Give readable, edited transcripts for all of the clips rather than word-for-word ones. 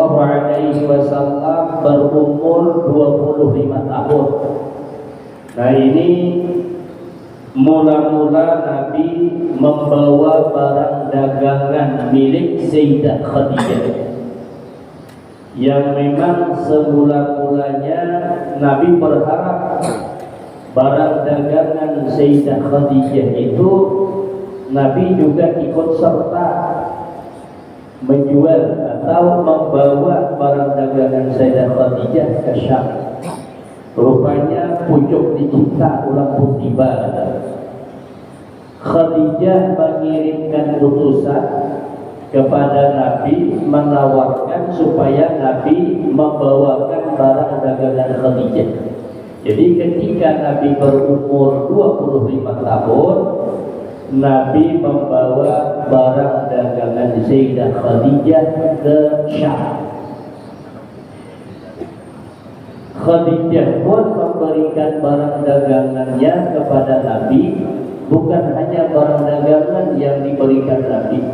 Sallallahu Alaihi Wasallam berumur 25 tahun. Nah, ini mula-mula Nabi membawa barang dagangan milik Sayyidah Khadijah, yang memang semula-mulanya Nabi berharap barang dagangan Sayyidah Khadijah itu Nabi juga ikut serta menjual atau membawa barang dagangan Sayyidah Khadijah ke Syam. Rupanya pucuk dicipta ulang pun tiba. Khadijah mengirimkan utusan kepada Nabi menawarkan supaya Nabi membawakan barang dagangan Khadijah. Jadi ketika Nabi berumur 25 tahun, Nabi membawa barang dagangan Sayyidah Khadijah ke Syam. Khadijah pun memberikan barang dagangannya kepada Nabi. Bukan hanya barang dagangan yang diberikan Nabi,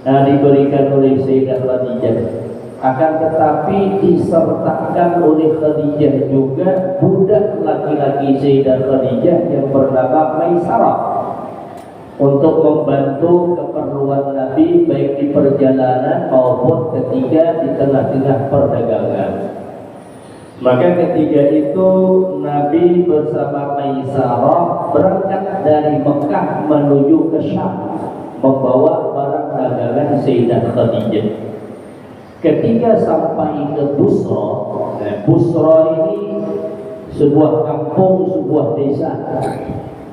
diberikan oleh Sayyidah Khadijah, akan tetapi disertakan oleh Khadijah juga budak laki-laki Sayyidah Khadijah yang bernama Maisarah untuk membantu keperluan Nabi baik di perjalanan maupun ketika di tengah-tengah perdagangan. Maka ketika itu Nabi bersama Maisarah berangkat dari Mekah menuju ke Syam membawa barang dagangan Sayyidah Khadijah. Ketika sampai ke Busra, Busra ini sebuah kampung, sebuah desa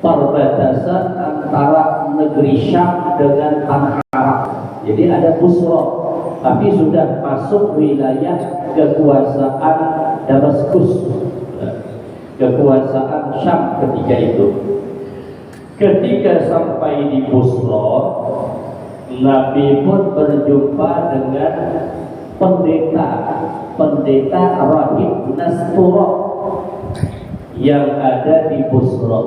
perbatasan antara negeri Syam dengan tanah Arab. Jadi ada Busra, tapi sudah masuk wilayah kekuasaan Damaskus, kekuasaan Syam ketika itu. Ketika sampai di Busra, Nabi pun berjumpa dengan pendeta rahib Nastura yang ada di Busra.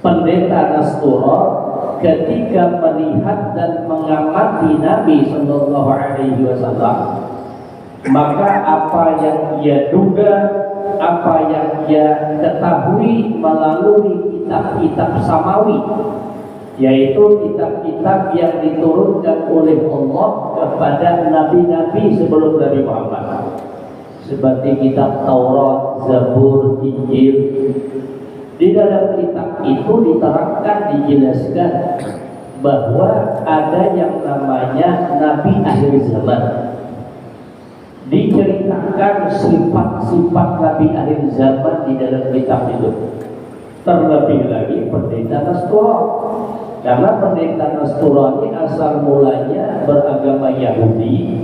Pendeta Nastura ketika melihat dan mengamati Nabi Sallallahu Alaihi Wasallam, maka apa yang ia duga, apa yang ia ketahui melalui kitab-kitab samawi, yaitu kitab-kitab yang diturunkan oleh Allah kepada nabi-nabi sebelum Nabi Muhammad, seperti kitab Taurat, Zabur, Injil. Di dalam kitab itu diterangkan, dijelaskan bahwa ada yang namanya Nabi akhir zaman. Diceritakan sifat-sifat Nabi akhir zaman di dalam kitab itu. Terlebih lagi pendeta Nastura, karena pendeta Nastura ini asal mulanya beragama Yahudi.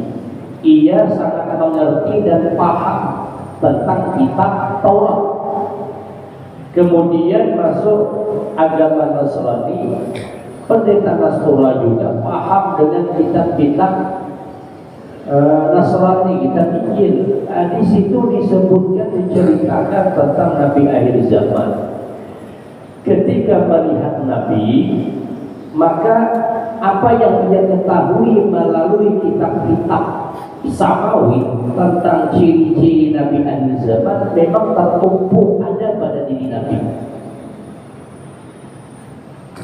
Ia sangat mengerti dan paham tentang kitab Taurat. Kemudian masuk agama Nasrani. Pendeta Nastura juga paham dengan kitab-kitab Nasrani, kitab Injil. Di situ disebutkan, diceritakan tentang Nabi akhir zaman. Ketika melihat Nabi, maka apa yang dia ketahui melalui kitab-kitab samawi tentang ciri-ciri Nabi akhir zaman memang terkumpul ada pada diri Nabi.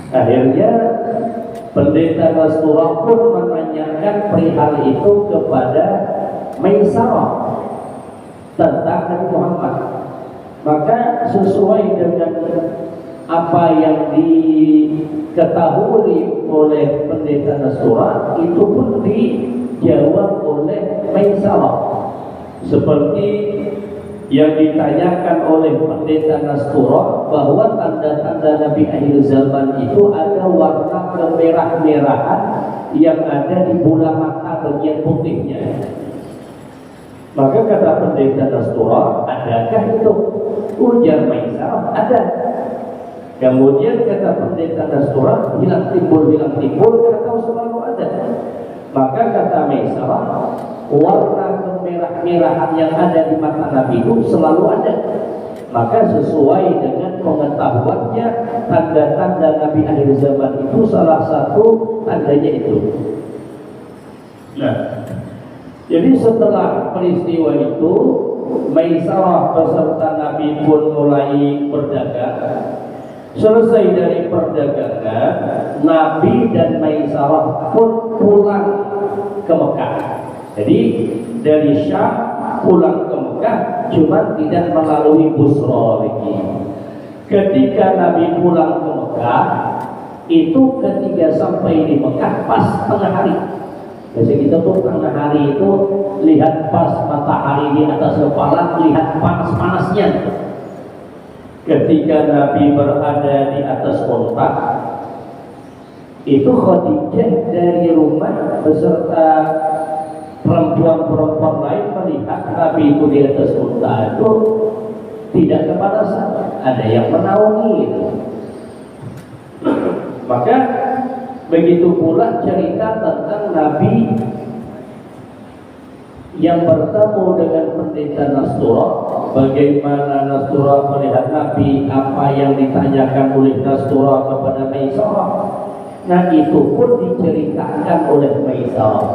Akhirnya pendeta Nastura pun menanyakan perihal itu kepada Maisarah tentang Nabi Muhammad. Maka sesuai dengan apa yang diketahui oleh pendeta Nastura, itu pun dijawab oleh Maisarah seperti yang ditanyakan oleh pendeta Nastura, bahwa tanda-tanda Nabi akhir zaman itu ada warna kemerah-merahan yang ada di bola mata bagian putihnya. Maka kata pendeta Nastura, adakah itu? Ujar Maisarah, ada. Kemudian kata pendeta Nastura, hilang timbul, kata selalu ada. Maka kata Maisarah, warna kemerah-merahan yang ada di mata Nabi itu selalu ada. Maka sesuai dengan pengetahuannya, tanda-tanda Nabi akhir zaman itu salah satu tandanya itu. Nah, jadi setelah peristiwa itu, Maisarah beserta Nabi pun mulai berdagang. Selesai dari perdagangan, Nabi dan Maisarah pun pulang ke Mekah. Jadi dari Syam pulang ke Mekah, cuma tidak melalui Busra lagi. Ketika Nabi pulang ke Mekah, itu ketika sampai di Mekah pas tengah hari. Biasa kita tuh tengah hari itu lihat pas matahari di atas kepala, lihat panas-panasnya. Ketika Nabi berada di atas unta, itu Khadijah dari rumah beserta perempuan-perempuan lain melihat Nabi itu di atas unta itu tidak kepanasan, ada yang menaungi itu. Maka begitu pula cerita tentang Nabi yang bertemu dengan pendeta Nastura, bagaimana Nastura melihat Nabi, apa yang ditanyakan oleh Nastura kepada Maisarah. Nah, itu pun diceritakan oleh Maisarah.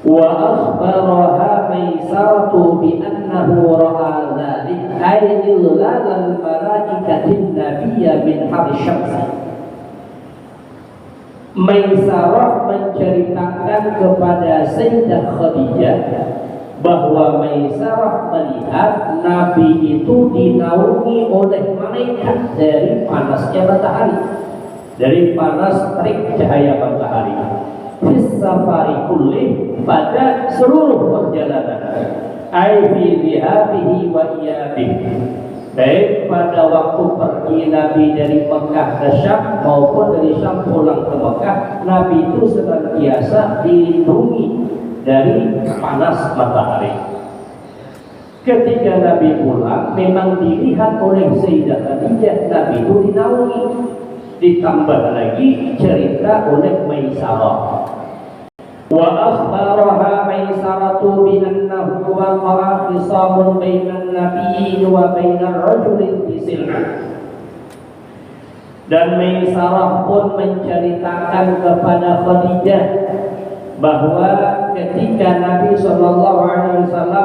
Wa akhbaraha Maisaratu bi annahu ra'a dzalik ay ilal malaikatin nabiyya min harsyamsi. Maisarah menceritakan kepada Sayyidah Khadijah bahwa Maisarah melihat Nabi itu dinaungi oleh malaikat dari panasnya matahari, dari panas terik cahaya matahari. Fis safari kulli, pada seluruh perjalanan, ai fi dhihabihi wa iyabihi, baik pada waktu pergi Nabi dari Mekah ke Syam maupun dari Syam pulang ke Mekah, Nabi itu senantiasa dilindungi dari panas matahari. Ketika Nabi pulang, memang dilihat oleh Sayyidah Khadijah Nabi itu dinaungi. Ditambah lagi cerita oleh Maisarah. Wa akhbaraha Maisaratu bi annahu waqa'a khisamun bainan nabiyyin wa bainar rajulin fi sil'ah. Dan Maisarah pun menceritakan kepada Khadijah bahwa ketika Nabi SAW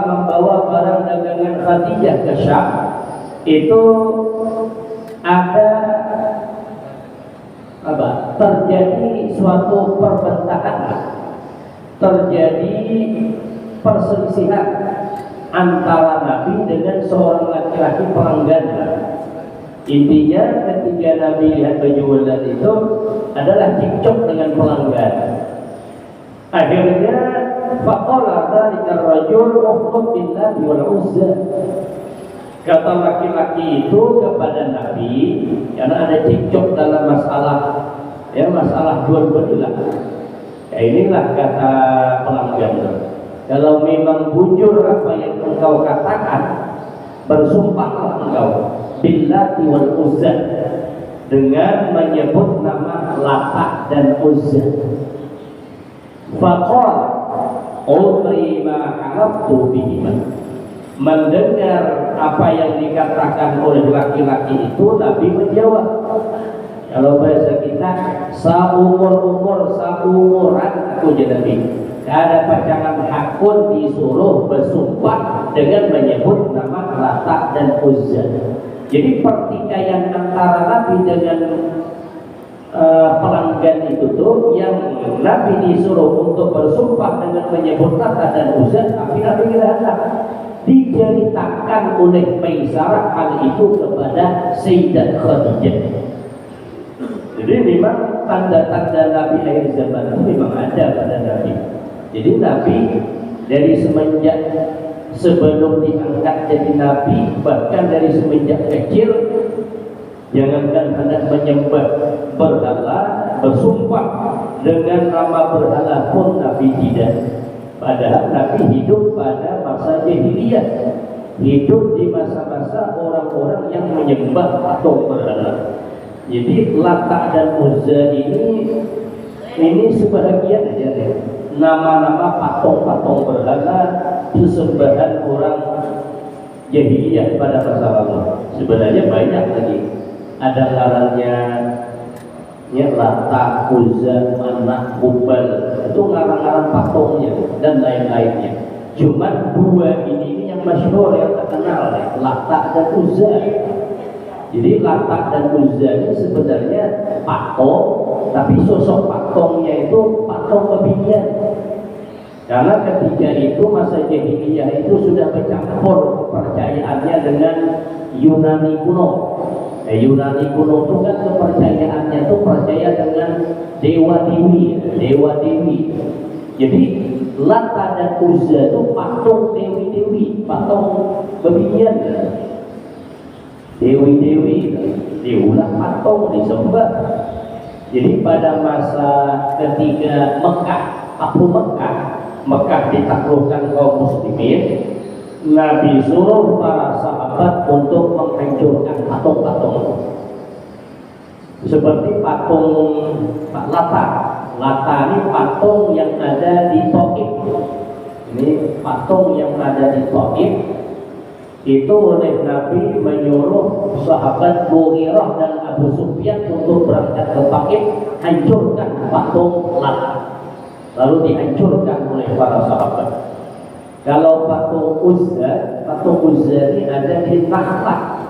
membawa barang dagangan Khadijah ke Syam, itu ada terjadi suatu perbentakan, terjadi perselisihan antara Nabi dengan seorang laki-laki pelanggan. Intinya ketika Nabi lihat baju welan itu adalah cekcok dengan pelanggan. Akhirnya faqala dzalika ar-rajul ukhud billahi wal uzza. Kata laki-laki itu kepada Nabi, karena ada cekcok dalam masalah jual beli. Ya, inilah kata pelanggan. Kalau memang bujur apa yang engkau katakan, bersumpahlah engkau billahi wal uzza, dengan menyebut nama Lata dan Uzza. Faqala ulri ma harabtu bihima. Mendengar apa yang dikatakan oleh laki-laki itu, Nabi menjawab, kalau bahasa kita, saumuran aku jadi Nabi. Ada pacangan hakun disuruh bersumpah dengan menyebut nama Lata dan Uzza. Jadi pertikaian antara Nabi dengan pelanggan itu tuh, yang Nabi disuruh untuk bersumpah dengan menyebut Lata dan Uzza, tapi Nabi tidak ada. Diceritakan oleh Maisarah hal itu kepada Sayyidah Khadijah. Jadi memang tanda-tanda Nabi akhir zaman itu memang ada pada Nabi. Jadi Nabi dari semenjak sebelum diangkat jadi Nabi, bahkan dari semenjak kecil, jangankan hendak menyembah berhala, bersumpah dengan nama berhala pun Nabi tidak. Padahal Nabi hidup pada masa jahiliyah, hidup di masa-masa orang-orang yang menyembah patung berhala. Jadi Lata dan Uzza ini sebahagian aja deh, nama-nama patung-patung berhala sesembahan orang jahiliyah pada masa lalu. Sebenarnya banyak lagi, ada ngarannya Lata, Uzza, Manah, Hubal, itu itu ngarang-ngarang patungnya dan lain-lainnya. Cuman dua ini yang masyhur, yang terkenal ya, Lata dan Uzza. Jadi Lata dan Uzza ini sebenarnya patung, tapi sosok patungnya itu patung kebinian. Karena ketika itu masa jahiliyah itu sudah bercampur kepercayaannya dengan Yunani kuno. Yunani kuno itu kan kepercayaannya itu percaya dengan dewa dewi. Jadi Lata dan Uzza itu patung dewi-dewi, patung kebinian. Dewi-dewi diulang patung disembah. Jadi pada masa ketika Mekah ditaklukkan kaum muslimin, Nabi suruh para sahabat untuk menghancurkan patung-patung. Seperti patung Lata. Lata ini patung yang ada di Taif. Ini patung yang ada di Taif. Itu oleh Nabi menyuruh sahabat Mughirah dan Abu Sufyan untuk berangkat ke Taif, hancurkan patung Lata. Lalu dihancurkan oleh para sahabat. Kalau patung Uzza ini ada di Nakhlah.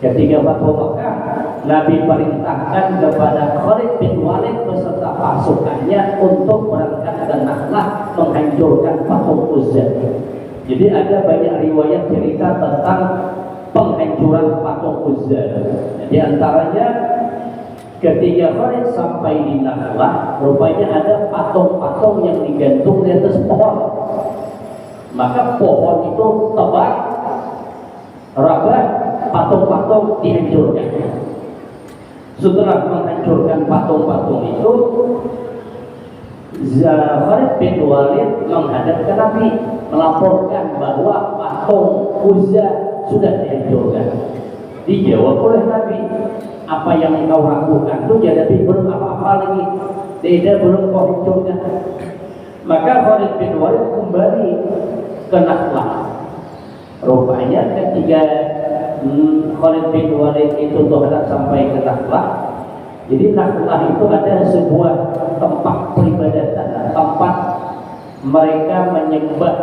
Ketika Fathu Makkah, Nabi perintahkan kepada Khalid bin Walid beserta pasukannya untuk berangkat ke Nakhlah menghancurkan patung Uzza. Jadi ada banyak riwayat cerita tentang penghancuran patung Uzza. Di antaranya ketika Khalid sampai di Nakhlah, rupanya ada patung-patung yang digantung di atas pohon. Maka pohon itu tebal, rabah, patung-patung dihancurkan. Setelah menghancurkan patung-patung itu, Khalid bin Walid menghadap ke Nabi, melaporkan bahwa patung Uzza sudah dihancurkan. Dijawab oleh Nabi, apa yang engkau lakukan itu jadi belum apa-apa lagi, tidak belum kau hancurkan. Maka Khalid bin Walid kembali ke Nakhlah. Rupanya ketika Khalid bin Walid itu hendak sampai ke Nakhlah, jadi Nakhlah itu ada sebuah tempat peribadatan, tempat mereka menyembah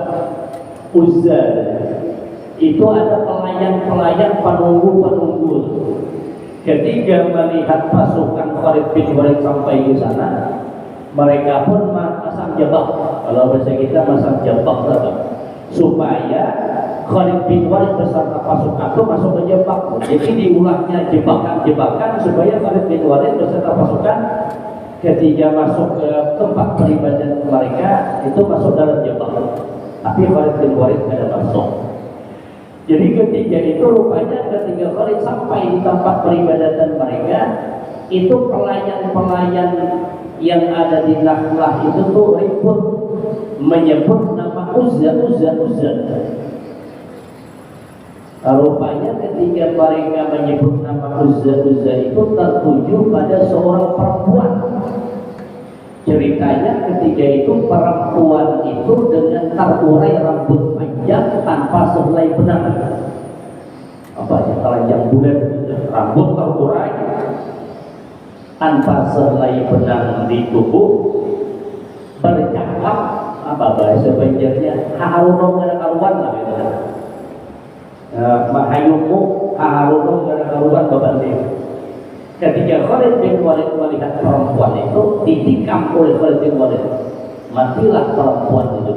Uzza. Itu ada pelayan-pelayan, penunggu-penunggu. Ketika melihat pasukan Khalid bin Walid sampai di sana, mereka pun masang jebak. Kalau bahasa kita masang jebak supaya Khalid bin Walid beserta pasukan itu masuk ke jebak. Jadi diulangnya jebakan-jebakan supaya Khalid bin Walid beserta pasukan ketika masuk ke tempat peribadatan mereka itu masuk dalam jebak. Tapi Khalid bin Walid tidak masuk. Jadi ketika itu rupanya ketika Khalid sampai di tempat peribadatan mereka, itu pelayan-pelayan yang ada di Nakhlah itu tuh ribut menyebut nama Uzza. Rupanya ketika mereka menyebut nama Uzza itu tertuju pada seorang perempuan. Ceritanya ketika itu perempuan itu dengan terurai rambut panjang tanpa sehelai benang. Apa ya, telanjang bulat, rambut terurai tanpa sehelai benang di tubuh, bercakap apa bahasa Banjarnya, haharuno kada karuan lah itu. Mahayumu haharuno kada karuan babane. Ketika Khalid bin Walid melihat perempuan itu, ditikam oleh Khalid bin Walid, matilah perempuan itu.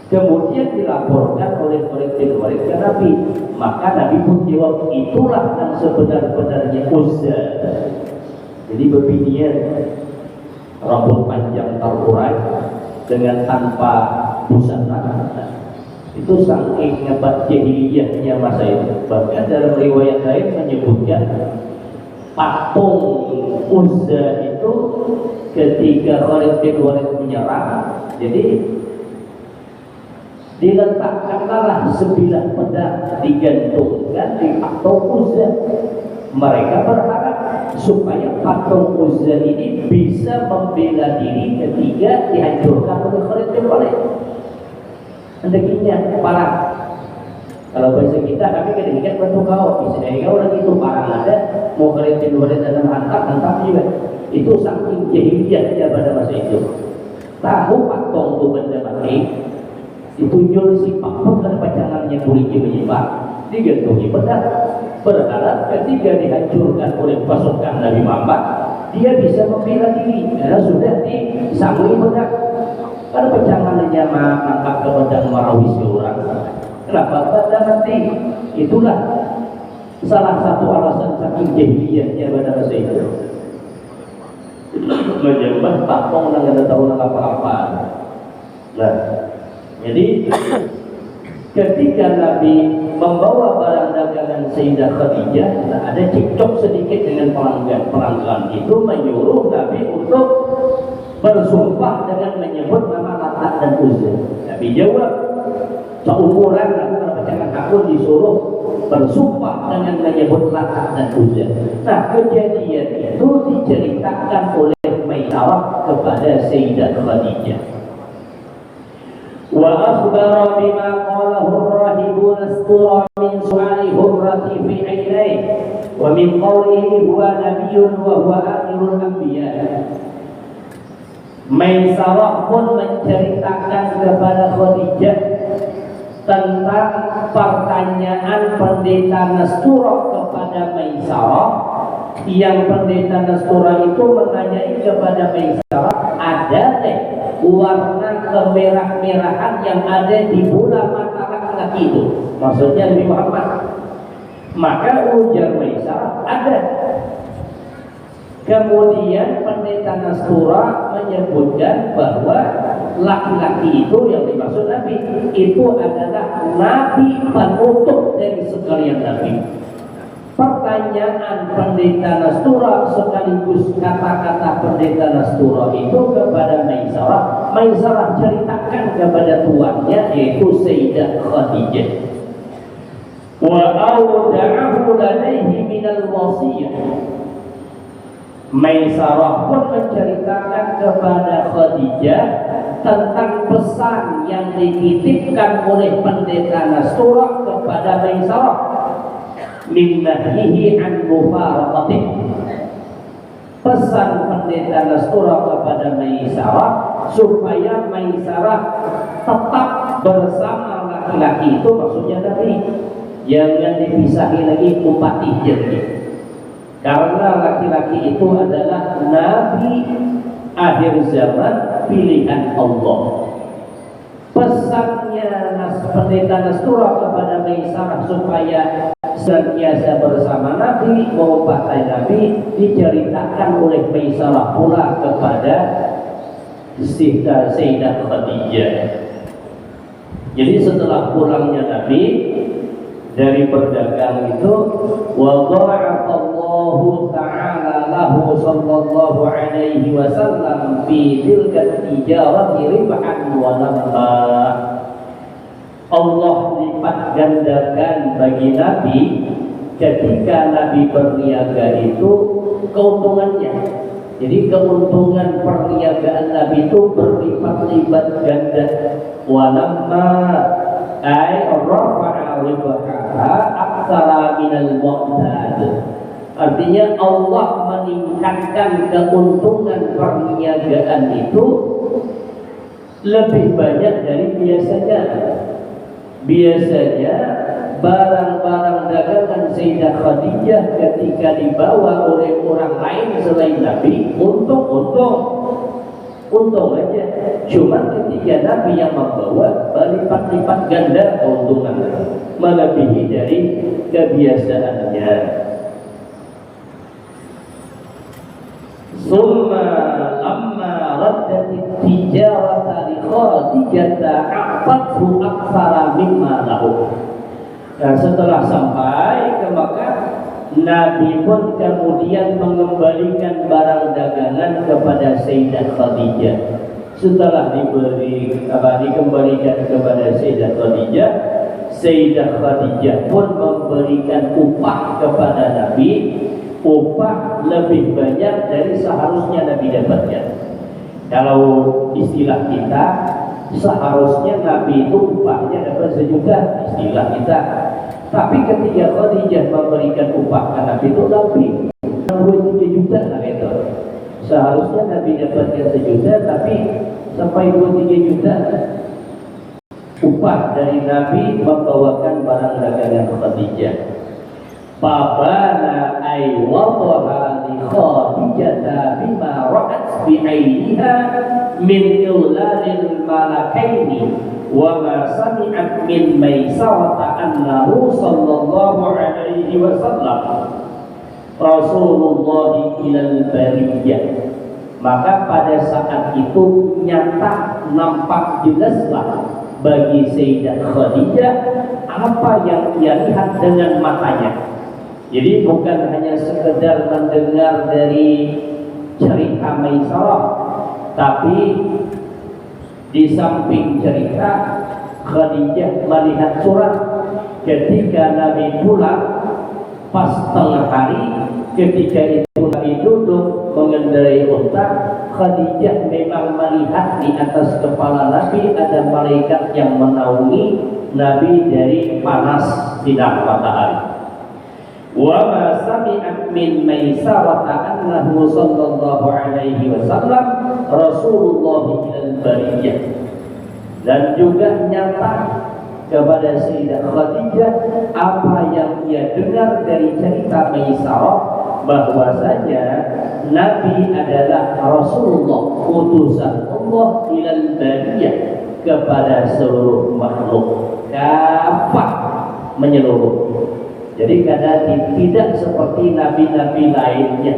Kemudian dilaporkan oleh Khalid bin Walid ke Nabi. Maka Nabi pun jawab, itulah yang sebenar-benarnya Uzza. Jadi bebinian, rambut panjang terurai dengan tanpa busana. Itu saking ngebat jahiliyahnya masa itu. Bahkan dalam riwayat lain menyebutkan patung Uzza itu ketika Khalid bin Walid menyerang, jadi diletakkanlah sebilah pedang digantungkan di patung Uzza. Mereka berharap supaya patung Uzza ini bisa membela diri ketika dihancurkan oleh Khalid bin Walid. Hendaknya parah. Kalau bahasa kita, kami kadang-kadang bantu kau, bisa kau lagi itu parang ada, mau Khalid bin Walid dalam hantar juga. Itu saking jahiliyahnya pada masa itu. Tahu patung tu benda mati, itu jual si pakpun dan pacangannya kulitnya menyimak, digantungi pedang. Berharap ketika dihancurkan oleh pasukan Nabi Muhammad, dia bisa membela diri karena sudah disangui pedang. Karena pacangannya mangkap ke pedang marawis ke orang. Kenapa pedang mati? Itulah salah satu alasan saking jahiliyahnya pada masa itu. Menyembah patung yang tidak tahu apa-apa. Nah, jadi ketika Nabi membawa barang dagangan Sayyidah Khadijah, ada cekcok sedikit dengan pelanggan itu menyuruh Nabi untuk bersumpah dengan menyebut nama Lat dan Uzza. Nabi jawab, seumuran aku jangan aku disuruh bersumpah dengan menyebut Lat dan Uzza. Nah, kejadian itu diceritakan oleh Maisarah kepada Sayyidah Khadijah. Wa akhbara bima qalahu ar-rahibun astura min su'ali hurrati fi 'ainai wa min qawlihi huwa nabiyyun wa huwa akhirul anbiya. Maisarah pun menceritakan kepada Khadijah tentang pertanyaan pendeta Nastura kepada Maisarah, yang pendeta Nastura itu menanyai kepada Maisarah, ada warna kemerah-merahan yang ada di bola mata laki-laki itu, maksudnya Nabi Muhammad. Maka ujar Maisarah, ada. Kemudian pendeta Nastura menyebutkan bahwa laki-laki itu yang dimaksud Nabi itu adalah Nabi penutup dari sekalian Nabi. Pertanyaan pendeta Nastura sekaligus kata-kata pendeta Nastura itu kepada Maisarah. Maisarah ceritakan kepada tuannya, yaitu Sayyidah Khadijah. Wa awda'ahu ladaihi minal wasiyah. Maisarah pun menceritakan kepada Khadijah tentang pesan yang dititipkan oleh pendeta Nastura kepada Maisarah min nahyihi an mufaraqatih. Pesan pendeta Nastura kepada Maisarah supaya Maisarah tetap bersama laki-laki itu, maksudnya Nabi, jangan dipisahi lagi upati jadi. Karena laki-laki itu adalah Nabi akhir zaman pilihan Allah. Pesannya pendeta Nastura kepada Maisarah supaya senantiasa bersama Nabi, mengupatai Nabi, diceritakan oleh Maisarah pula kepada Sayyidah Khadijah. Jadi setelah pulangnya Nabi dari berdagang itu, wa dha'afallahu ta'ala lahu sallallahu alaihi wasallam fi tilka tijarati ribhan wa naf'a. Allah lipat gandakan bagi Nabi ketika Nabi berniaga itu keuntungannya. Jadi keuntungan perniagaan Nabi itu berlipat-lipat ganda. Wa naf'a ay rafa'a ribaha aktsara minal mu'tad. Artinya Allah meningkatkan keuntungan perniagaan itu lebih banyak dari biasanya. Biasanya barang-barang dagangan Sayyidah Khadijah ketika dibawa oleh orang lain selain Nabi, untung aja. Cuma ketika Nabi yang membawa, berlipat-lipat ganda keuntungan, melebihi dari kebiasaannya. Summa lamma raddat tijarata li Khadijah a'fathu aktsara mimma lahu. Dan setelah sampai ke Makkah, Nabi pun kemudian mengembalikan barang dagangan kepada Sayyidah Khadijah. Setelah dikembalikan kepada Sayyidah Khadijah, Sayyidah Khadijah pun memberikan upah kepada Nabi, upah lebih banyak dari seharusnya Nabi dapatkan. Kalau istilah kita, seharusnya Nabi itu upahnya dapat 1 juta, istilah kita. Tapi ketika Khadijah memberikan upah ke Nabi itu lebih 2-3 juta lah itu. Seharusnya Nabi dapatkan 1 juta, tapi sampai 2-3 juta upah dari Nabi membawakan barang dagangan Khadijah. Fabana ay wadaha li Khadijah bima ra'at bi'ainiha min ilalil malakaini wa ma sami'at min Maisarata annahu sallallahu alaihi wasallam Rasulullah ilal bariyah. Maka pada saat itu nyata, nampak jelaslah bagi Sayyidah Khadijah apa yang ia lihat dengan matanya. Jadi bukan hanya sekedar mendengar dari cerita Maisarah, tapi di samping cerita Khadijah melihat surat ketika Nabi pulang pas tengah hari. Ketika itu Nabi duduk mengendarai unta, Khadijah memang melihat di atas kepala Nabi ada malaikat yang menaungi Nabi dari panas sinar matahari. Wa ma sami'at min Maisarata annahu sallallahu alaihi wasallam Rasulullah ilal bariyah. Dan juga nyata kepada Sayyidah Khadijah apa yang ia dengar dari cerita Maisarah, bahwasanya Nabi adalah Rasulullah, utusan Allah ilal bariyah, kepada seluruh makhluk, kafah, menyeluruh. Jadi kadang tidak seperti nabi-nabi lainnya.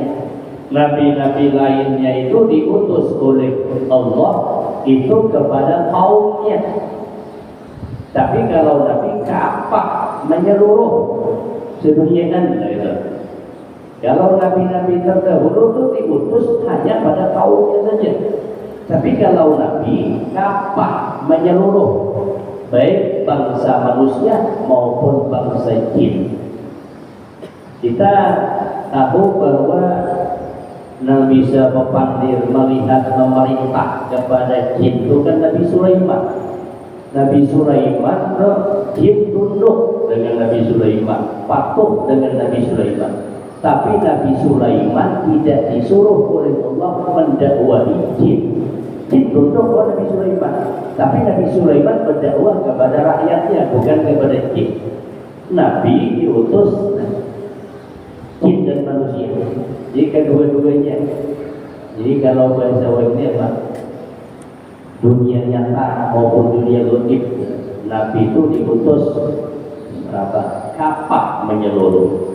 Nabi-nabi lainnya itu diutus oleh Allah itu kepada kaumnya. Tapi kalau Nabi kafah, menyeluruh sedunia itu. Kalau nabi-nabi terdahulu itu diutus hanya pada kaumnya saja. Tapi kalau Nabi kafah, menyeluruh, baik bangsa manusia maupun bangsa jin. Kita tahu bahwa yang bisa memanggil, melihat, memerintah kepada jin itu kan Nabi Sulaiman. Nabi Sulaiman, jin tunduk dengan Nabi Sulaiman, patuh dengan Nabi Sulaiman. Tapi Nabi Sulaiman tidak disuruh oleh Allah mendakwahi jin. Jin tunduk kepada Nabi Sulaiman, tapi Nabi Sulaiman berdakwah kepada rakyatnya, bukan kepada jin. Nabi diutus jin dan manusia, jadi kedua-duanya. Jadi kalau bahasa wajibnya apa? Dunia nyata maupun dunia gaib, Nabi itu diutus apa? Kafah, menyeluruh.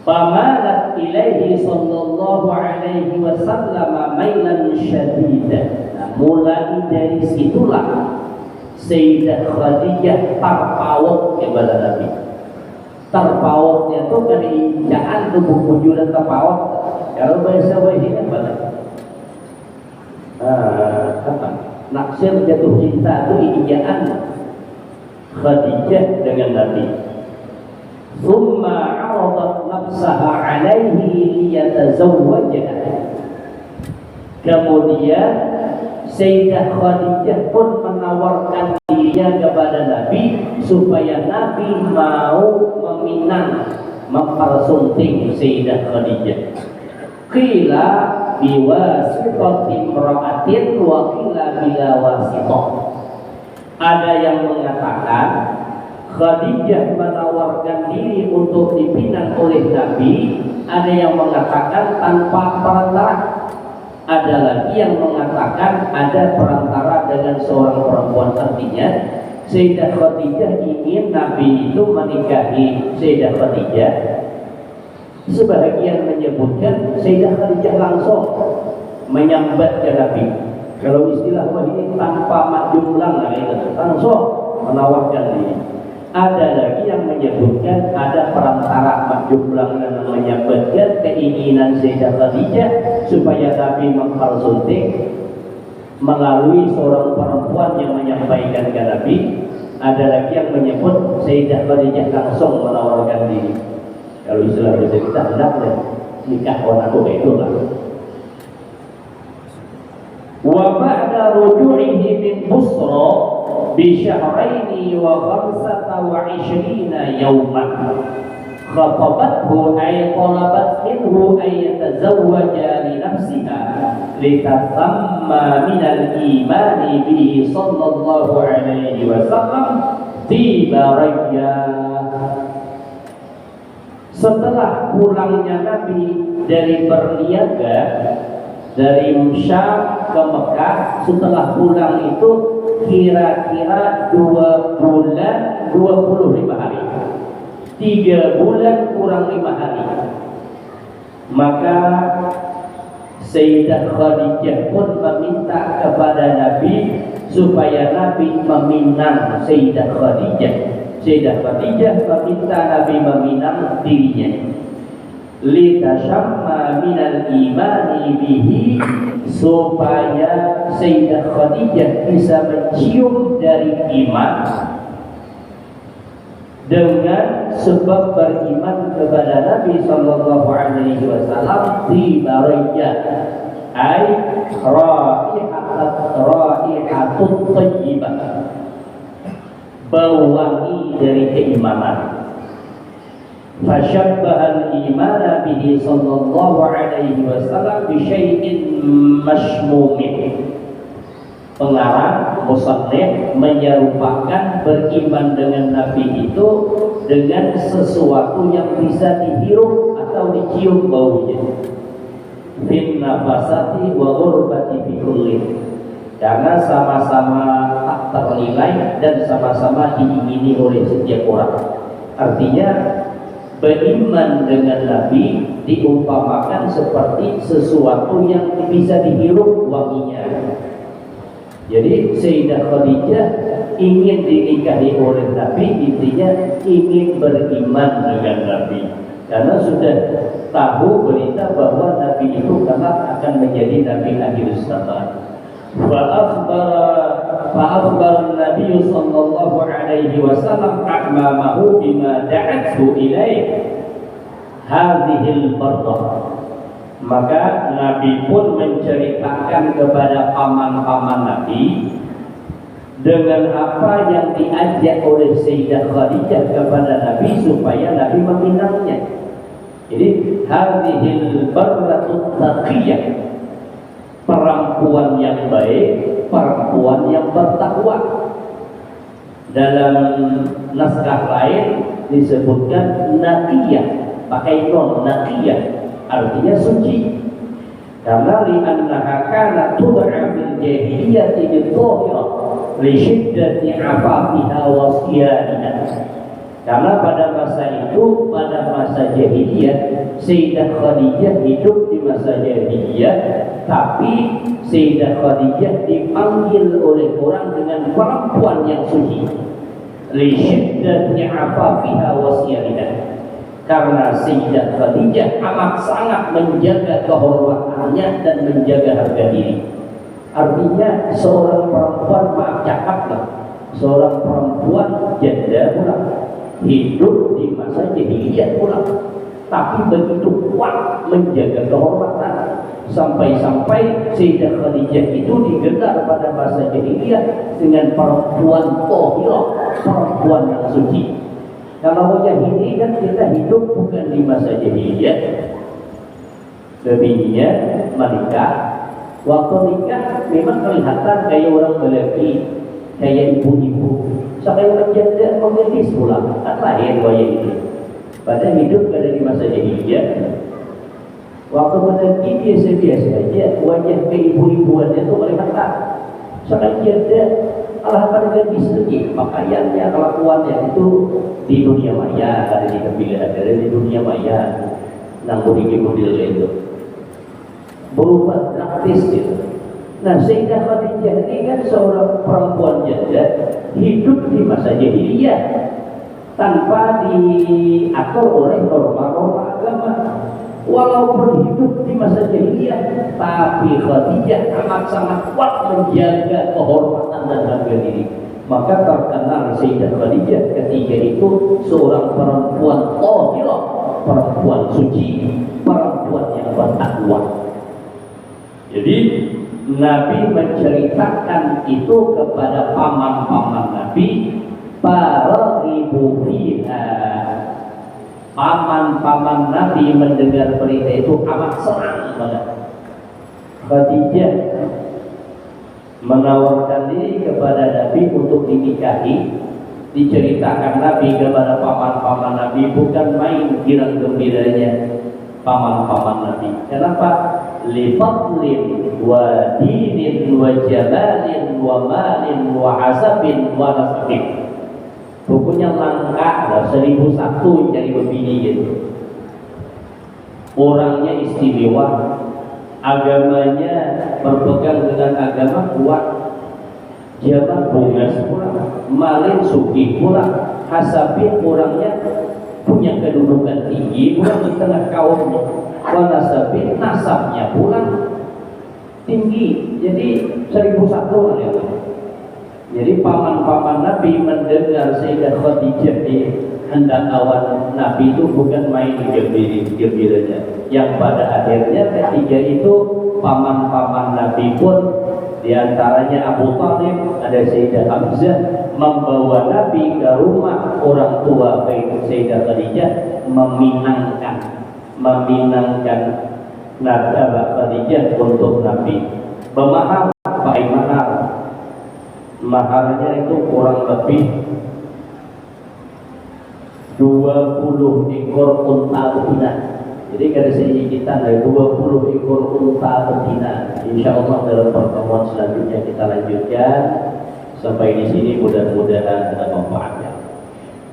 Famalat ilaihi sallallahu alaihi wasallam mailan syadidan. Nah, mulai dari situlah Sayyidah Khadijah terpaut kepada Nabi. Terpautnya itu dari injaan tubuh wujudan terpaut. Kalau bahasa wajibnya apa? Naksir jatuh cinta itu injaan Khadijah dengan Nabi. Thumma 'aradat nafsaha 'alaihi liyatazawwajaha. Kemudian Sayyidah Khadijah pun menawarkan dirinya kepada Nabi supaya Nabi mau meminang, mempersunting Sayyidah Khadijah. Qila biwasitati imra'atin wa qila bila wasithah. Ada yang mengatakan Khadijah menawarkan diri untuk dipinang oleh Nabi, ada yang mengatakan tanpa perantara. Ada lagi yang mengatakan ada perantara dengan seorang perempuan. Artinya Sayyidah Khadijah ingin Nabi itu menikahi Sayyidah Khadijah. Sebahagian menyebutkan Sayyidah Khadijah langsung menyambat ke Nabi. Kalau istilah ini tanpa majumlang, langsung menawarkan diri. Ada lagi yang menyebutkan ada perantara majumlang dan menyebutkan keinginan Sayyidah Khadijah supaya Nabi mempersunting melalui seorang perempuan yang menyampaikan ke Nabi. Ada lagi yang menyebut Sayyidah Khadijah langsung menawarkan diri. Kalau istilah kita hendaknya nikah orang itu lah. Wa ba'da ruju'ihi min Busra, bisyahraini wa khamsata wa ishrina yawman khatabathu ay talabat minhu ay yatazawwaja li nafsiha litatamma minal imani bihi sallallahu alaihi wasallam tiba raya. Setelah pulangnya Nabi dari berniaga dari Syam ke Mekah, setelah pulang itu kira-kira 2 bulan 25 hari, 3 bulan kurang 5 hari, maka Sayyidah Khadijah pun meminta kepada Nabi supaya Nabi meminang Sayyidah Khadijah. Sayyidah Khadijah meminta Nabi meminang dirinya, litashamma minal imani bihi, supaya Sayyidah Khadijah bisa mencium dari iman dengan sebab beriman kepada Nabi sallallahu alaihi wasallam di bariyah ay raihatut thayyibah, bau wangi dari keimanan. Fasyabbahal imana bihi sallallahu alaihi wasallam bi syai'in mashmumin. Pengarang musannif menyerupakan beriman dengan Nabi itu dengan sesuatu yang bisa dihirup atau dicium baunya. Fin nafasati wa ghurbati fi kulli. Karena sama-sama tak ternilai dan sama-sama diingini oleh setiap orang. Artinya beriman dengan Nabi diumpamakan seperti sesuatu yang bisa dihirup wanginya. Jadi Sayyidah Khadijah ingin dinikahi oleh Nabi, intinya ingin beriman dengan Nabi, karena sudah tahu berita bahwa Nabi itu kelak akan menjadi Nabi akhir zaman. Fa'akhbara Nabi sallallahu alaihi wasallam a'mamahu bima da'athu ilaih hadhil bardah. Maka Nabi pun menceritakan kepada paman-paman Nabi dengan apa yang diajak oleh Sayyidah Khadijah kepada Nabi supaya Nabi meminangnya. Jadi hadhil barratut taqiyah, perempuan yang baik, perempuan yang bertakwa. Dalam naskah lain disebutkan naqiyah, pakai non, naqiyah artinya suci, karena li'annaha kanat tud'a fil jahiliyyati bidh-dhahirah li shiddati 'afafiha wa siyaniha. Karena pada masa itu, pada masa jahiliyah, Sayyidah Khadijah hidup di masa jahiliyah, tapi Sayyidah Khadijah dipanggil oleh orang dengan perempuan yang suci, li shiddati 'afafiha wa siyaniha. Karena Sayyidah Khadijah amat sangat menjaga kehormatannya dan menjaga harga diri. Artinya seorang perempuan, maaf cakap, seorang perempuan janda pula, hidup di masa jahiliyah pula, tapi begitu kuat menjaga kehormatan, sampai-sampai Sayyidah Khadijah itu digelar pada masa jahiliyah dengan perempuan thahirah, perempuan yang suci. Kalau jahiliyah kan kita hidup bukan di masa jahiliyah. Bininya menikah, waktu nikah memang kelihatan kayak orang lelaki, kayak ibu-ibu. Sampai orang janda mengelis pula, kan lain kayak itu. Padahal hidup ada di masa jahiliyah. Waktu menanti biasa-biasa aja, wajah keibu-ibuannya itu kelihatan. Sampai janda Allah pada gadis lagi, pakaiannya, kelakuannya itu di dunia maya, ada di kebilaan, ada di dunia maya, nanggung model itu berubah drastis gitu. Nah, Sayyidah Khadijah ini kan seorang perempuan janda hidup di masa jahiliyah tanpa diatur oleh norma-norma agama. Walaupun hidup di masa jahiliyah, tapi Khadijah amat sangat kuat menjaga kehormatan dan harga diri. Maka terkenal Sayyidah Khadijah ketika itu seorang perempuan thahirah, perempuan suci, perempuan yang bertakwa. Jadi Nabi menceritakan itu kepada paman-paman Nabi, para ibu fiha. Paman-paman Nabi mendengar berita itu amat senang banget. Khadijah menawarkan diri kepada Nabi untuk dinikahi. Diceritakan Nabi kepada paman-paman Nabi, bukan main girang gembiranya paman-paman Nabi. Kenapa? Li fadlin wa dinin wa jamalin wa malin wa hasabin wa nasabin. Bukunya langka, 1001 jadi begini gitu. Orangnya istimewa, agamanya berpegang dengan agama kuat, jabat bungas pula, malin sugih pula, hasabin orangnya punya kedudukan tinggi pula di tengah kaumnya, wanasabin nasabnya pula tinggi. Jadi 1001 ya. Jadi paman-paman Nabi mendengar Sayyidah Khadijah hendak awan Nabi itu bukan main gembiranya. Yang pada akhirnya ketiga itu paman-paman Nabi pun, diantaranya Abu Thalib, ada Sayyidah Hamzah, membawa Nabi ke rumah orang tua yaitu Sayyidah Khadijah, meminangkan Nabi Khadijah untuk Nabi. Bermahar, pakai mahar. Maharnya itu kurang lebih 20 ekor unta betina. Jadi kada sini kita ada 20 ekor unta betina. Insya Allah dalam pertemuan selanjutnya kita lanjutkan. Sampai di sini mudah-mudahan ada manfaatnya.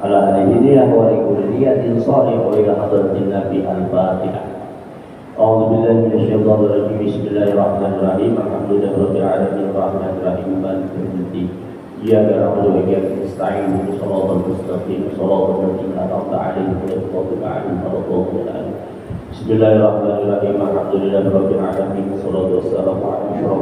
Ala hadhihi wa likulliyatin salih wa ila hadratin Nabi al-Fatihah. أعوذ بالله من الشيطان الرجيم. بسم الله الرحمن الرحيم. الحمد لله رب العالمين الرحمن الرحيم مالك يوم الدين. إياك نعبد وإياك نستعين اهدنا الصراط المستقيم صراط الذين أنعمت عليهم غير المغضوب عليهم ولا الضالين. بسم الله الرحمن الرحيم. الحمد لله رب العالمين والصلاة والسلام على أشرف